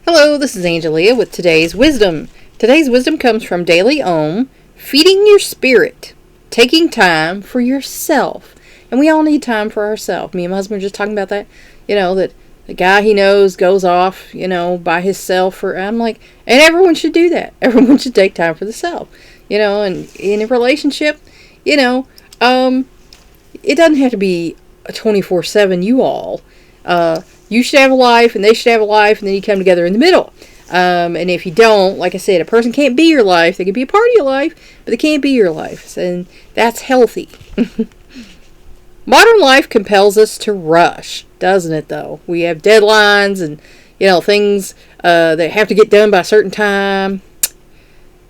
Hello, this is Angelia with today's wisdom. Today's wisdom comes from Daily Om, feeding your spirit, taking time for yourself. And we all need time for ourselves. Me and my husband were just talking about that, that the guy he knows goes off, by himself. I'm like, and everyone should do that. Everyone should take time for themselves. And in a relationship, it doesn't have to be a 24/7 you all. You should have a life, and they should have a life, and then you come together in the middle. And if you don't, like I said, a person can't be your life. They can be a part of your life, but they can't be your life. And that's healthy. Modern life compels us to rush, doesn't it, though? We have deadlines and, things that have to get done by a certain time.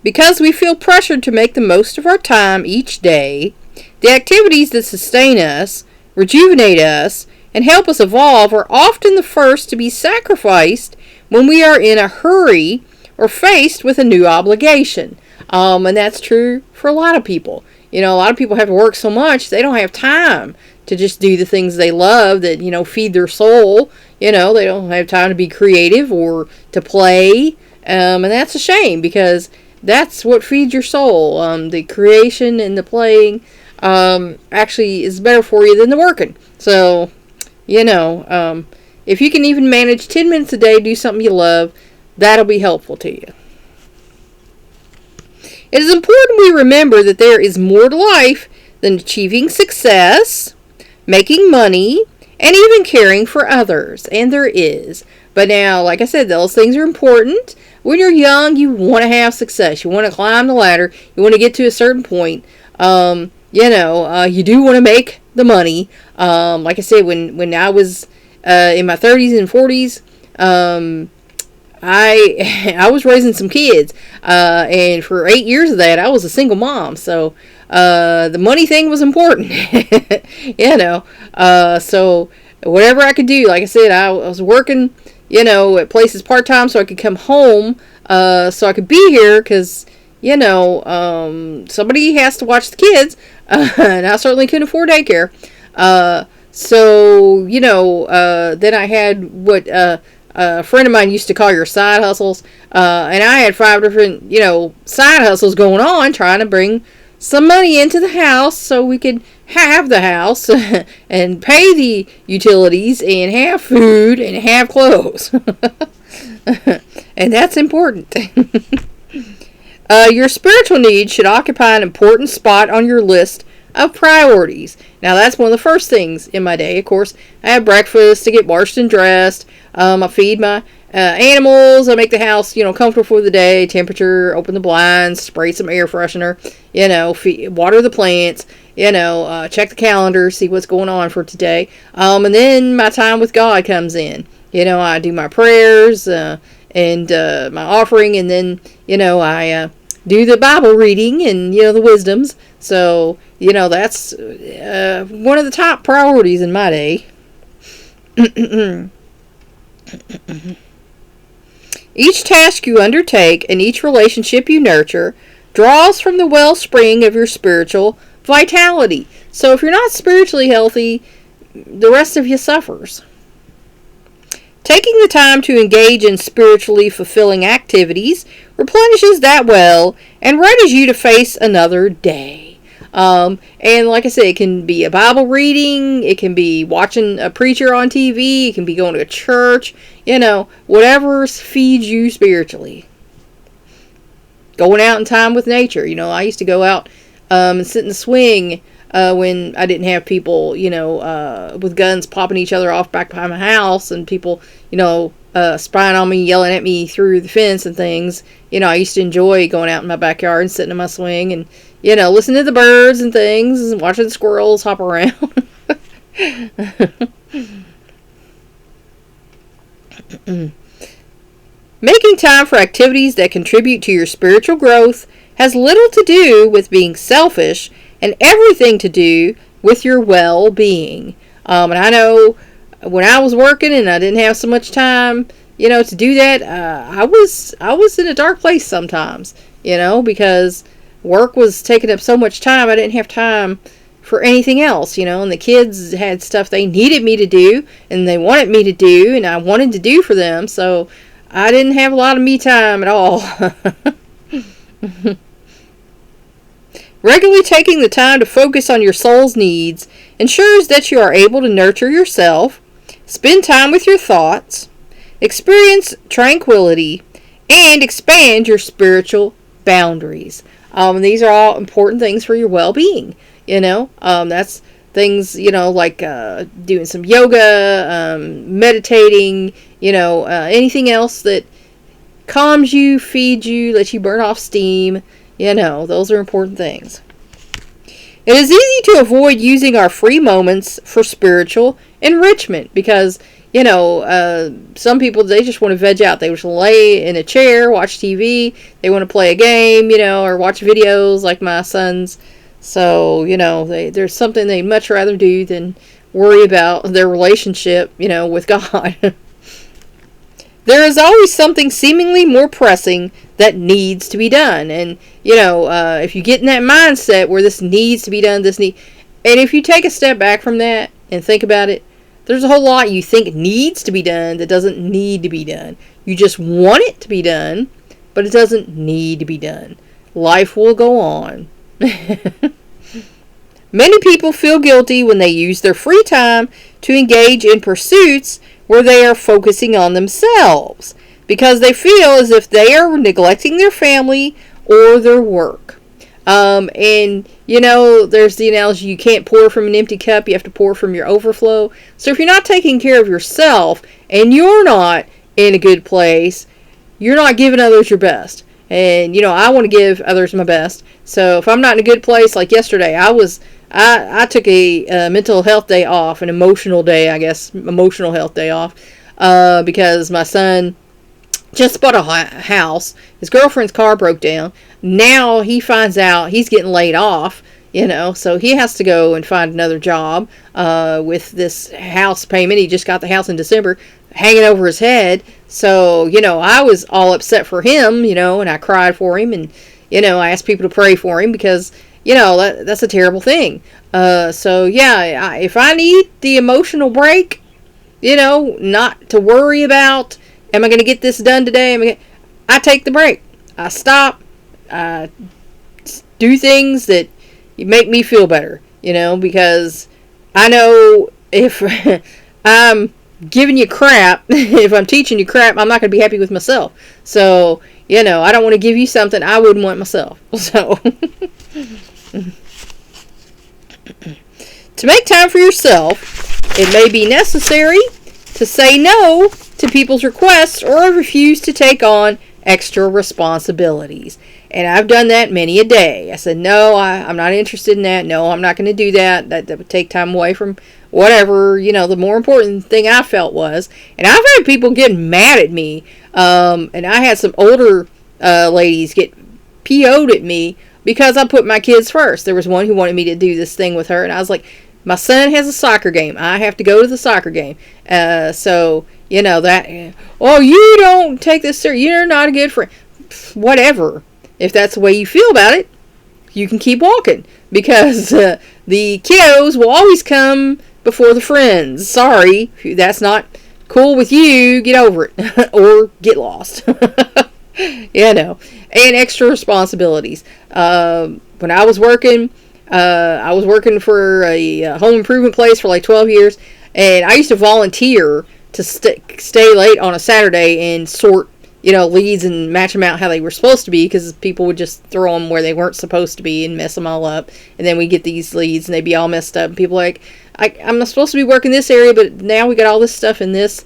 Because we feel pressured to make the most of our time each day, the activities that sustain us, rejuvenate us, and help us evolve are often the first to be sacrificed when we are in a hurry or faced with a new obligation. And that's true for a lot of people. A lot of people have to work so much they don't have time to just do the things they love that, feed their soul. They don't have time to be creative or to play. And that's a shame because that's what feeds your soul. The creation and the playing actually is better for you than the working. So, if you can even manage 10 minutes a day, do something you love, that'll be helpful to you. It is important we remember that there is more to life than achieving success, making money, and even caring for others. And there is. But now, like I said, those things are important. When you're young, you want to have success. You want to climb the ladder. You want to get to a certain point. You do want to make the money. Like I said, when I was in my 30s and 40s, I was raising some kids, and for 8 years of that, I was a single mom. So the money thing was important, So whatever I could do, like I said, I was working, at places part time so I could come home, so I could be here because. Somebody has to watch the kids, and I certainly couldn't afford daycare. Then I had what a friend of mine used to call your side hustles, and I had 5 different, side hustles going on, trying to bring some money into the house so we could have the house and pay the utilities and have food and have clothes. And that's important. Your spiritual needs should occupy an important spot on your list of priorities. Now, that's one of the first things in my day. Of course, I have breakfast to get washed and dressed. I feed my animals. I make the house, comfortable for the day. Temperature, open the blinds, spray some air freshener, water the plants, check the calendar, see what's going on for today. And then my time with God comes in. I do my prayers, and my offering, and then I do the Bible reading and the wisdoms. So that's one of the top priorities in my day. Each task you undertake and each relationship you nurture draws from the wellspring of your spiritual vitality. So if you're not spiritually healthy, the rest of you suffers. Taking the time to engage in spiritually fulfilling activities replenishes that well and readies you to face another day. And like I said, it can be a Bible reading, it can be watching a preacher on TV, it can be going to a church, whatever feeds you spiritually. Going out in time with nature. I used to go out and sit in the swing when I didn't have people, with guns popping each other off back behind my house and people, spying on me, yelling at me through the fence and things. I used to enjoy going out in my backyard and sitting in my swing and, listening to the birds and things and watching the squirrels hop around. Making time for activities that contribute to your spiritual growth has little to do with being selfish and everything to do with your well-being. And I know when I was working and I didn't have so much time, to do that, I was in a dark place sometimes, because work was taking up so much time. I didn't have time for anything else, and the kids had stuff they needed me to do and they wanted me to do and I wanted to do for them. So I didn't have a lot of me time at all. Regularly taking the time to focus on your soul's needs ensures that you are able to nurture yourself, spend time with your thoughts, experience tranquility, and expand your spiritual boundaries. These are all important things for your well-being. That's things, like doing some yoga, meditating, anything else that calms you, feeds you, lets you burn off steam. Those are important things. It is easy to avoid using our free moments for spiritual enrichment because, some people, they just want to veg out. They just lay in a chair, watch TV. They want to play a game, or watch videos like my sons. So, there's something they'd much rather do than worry about their relationship, with God. There is always something seemingly more pressing that needs to be done. And, if you get in that mindset where this needs to be done, and if you take a step back from that and think about it, there's a whole lot you think needs to be done that doesn't need to be done. You just want it to be done, but it doesn't need to be done. Life will go on. Many people feel guilty when they use their free time to engage in pursuits where they are focusing on themselves because they feel as if they are neglecting their family or their work. There's the analogy, you can't pour from an empty cup, you have to pour from your overflow. So if you're not taking care of yourself and you're not in a good place, you're not giving others your best. And, I want to give others my best. So if I'm not in a good place, like yesterday, I took a mental health day off, an emotional health day off, because my son just bought a house. His girlfriend's car broke down. Now he finds out he's getting laid off, so he has to go and find another job with this house payment. He just got the house in December hanging over his head. So, I was all upset for him, and I cried for him, and, I asked people to pray for him because, that's a terrible thing. If I need the emotional break, not to worry about, am I going to get this done today? I take the break. I stop. I do things that make me feel better, because I know if I'm giving you crap, if I'm teaching you crap, I'm not going to be happy with myself. So, I don't want to give you something I wouldn't want myself. So, to make time for yourself, it may be necessary to say no to people's requests or refuse to take on extra responsibilities. And I've done that many a day. I said, no, I'm not interested in that. No, I'm not going to do that. That would take time away from whatever, the more important thing I felt was. And I've had people get mad at me. And I had some older ladies get PO'd at me because I put my kids first. There was one who wanted me to do this thing with her. And I was like, my son has a soccer game. I have to go to the soccer game. So, you don't take this serious. You're not a good friend. Whatever. If that's the way you feel about it, you can keep walking. Because the kiddos will always come before the friends. Sorry, that's not cool with you. Get over it. Or get lost. And extra responsibilities. When I was working for a home improvement place for like 12 years. And I used to volunteer to stay late on a Saturday and sort leads and match them out how they were supposed to be, because people would just throw them where they weren't supposed to be and mess them all up. And then we get these leads and they'd be all messed up. And people are like, I'm not supposed to be working this area, but now we got all this stuff in this,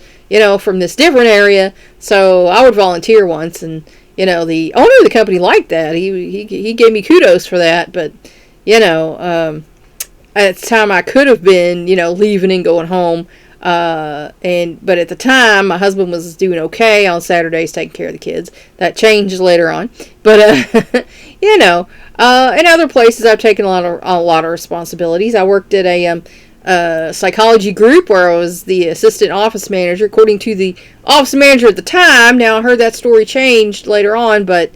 from this different area. So I would volunteer once, and, the owner of the company liked that. He gave me kudos for that. But, at the time I could have been, leaving and going home. But at the time, my husband was doing okay on Saturdays, taking care of the kids. That changed later on. But, in other places, I've taken a lot of responsibilities. I worked at a psychology group where I was the assistant office manager, according to the office manager at the time. Now, I heard that story changed later on, but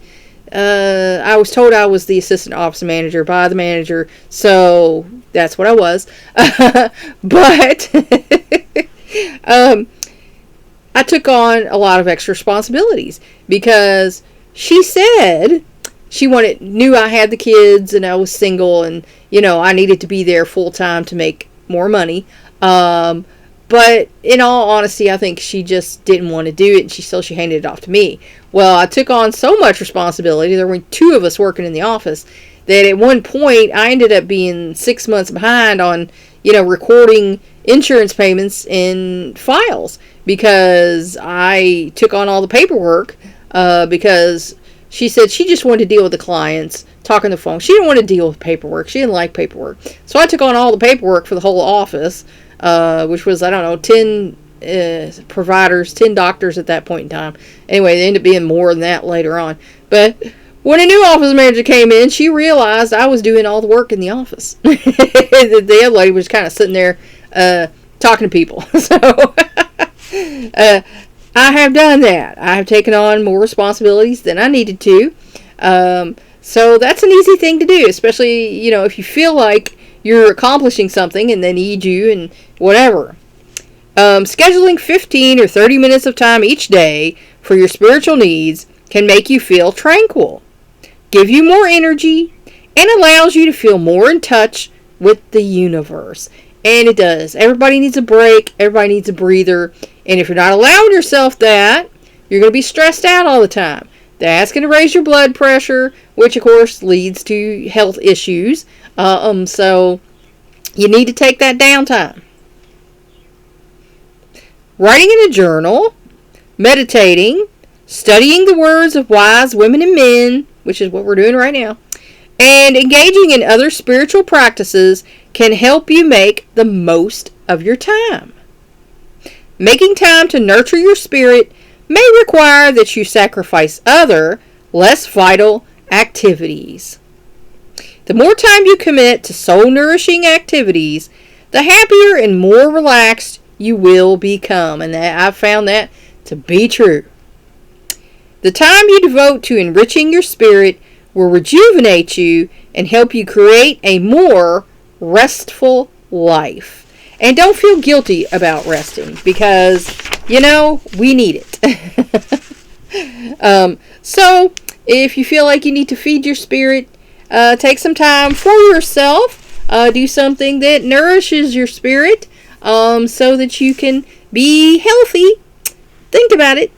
I was told I was the assistant office manager by the manager, so that's what I was. But I took on a lot of extra responsibilities because she said she knew I had the kids and I was single and, I needed to be there full time to make more money. But in all honesty, I think she just didn't want to do it, and she handed it off to me. Well, I took on so much responsibility. There were 2 of us working in the office that at one point I ended up being 6 months behind on, recording insurance payments in files because I took on all the paperwork because she said she just wanted to deal with the clients, talk on the phone. She didn't want to deal with paperwork. She didn't like paperwork. So I took on all the paperwork for the whole office, which was, 10 providers, 10 doctors at that point in time. Anyway, they ended up being more than that later on. But when a new office manager came in, she realized I was doing all the work in the office. The other lady was kind of sitting there talking to people. So I have done that. I have taken on more responsibilities than I needed to. So that's an easy thing to do, especially, if you feel like you're accomplishing something and they need you and whatever. Scheduling 15 or 30 minutes of time each day for your spiritual needs can make you feel tranquil, give you more energy, and allows you to feel more in touch with the universe. And it does. Everybody needs a break. Everybody needs a breather. And if you're not allowing yourself that, you're going to be stressed out all the time. That's going to raise your blood pressure, which of course leads to health issues. So you need to take that downtime. Writing in a journal, meditating, studying the words of wise women and men, which is what we're doing right now, and engaging in other spiritual practices can help you make the most of your time. Making time to nurture your spirit may require that you sacrifice other, less vital activities. The more time you commit to soul-nourishing activities, the happier and more relaxed you will become. And I've found that to be true. The time you devote to enriching your spirit will rejuvenate you and help you create a more restful life. And don't feel guilty about resting because, we need it. So, if you feel like you need to feed your spirit, take some time for yourself. Do something that nourishes your spirit so that you can be healthy. Think about it.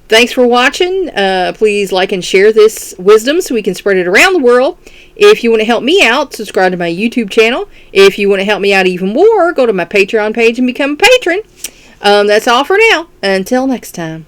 Thanks for watching. Please like and share this wisdom so we can spread it around the world. If you want to help me out, subscribe to my YouTube channel. If you want to help me out even more, go to my Patreon page and become a patron. That's all for now. Until next time.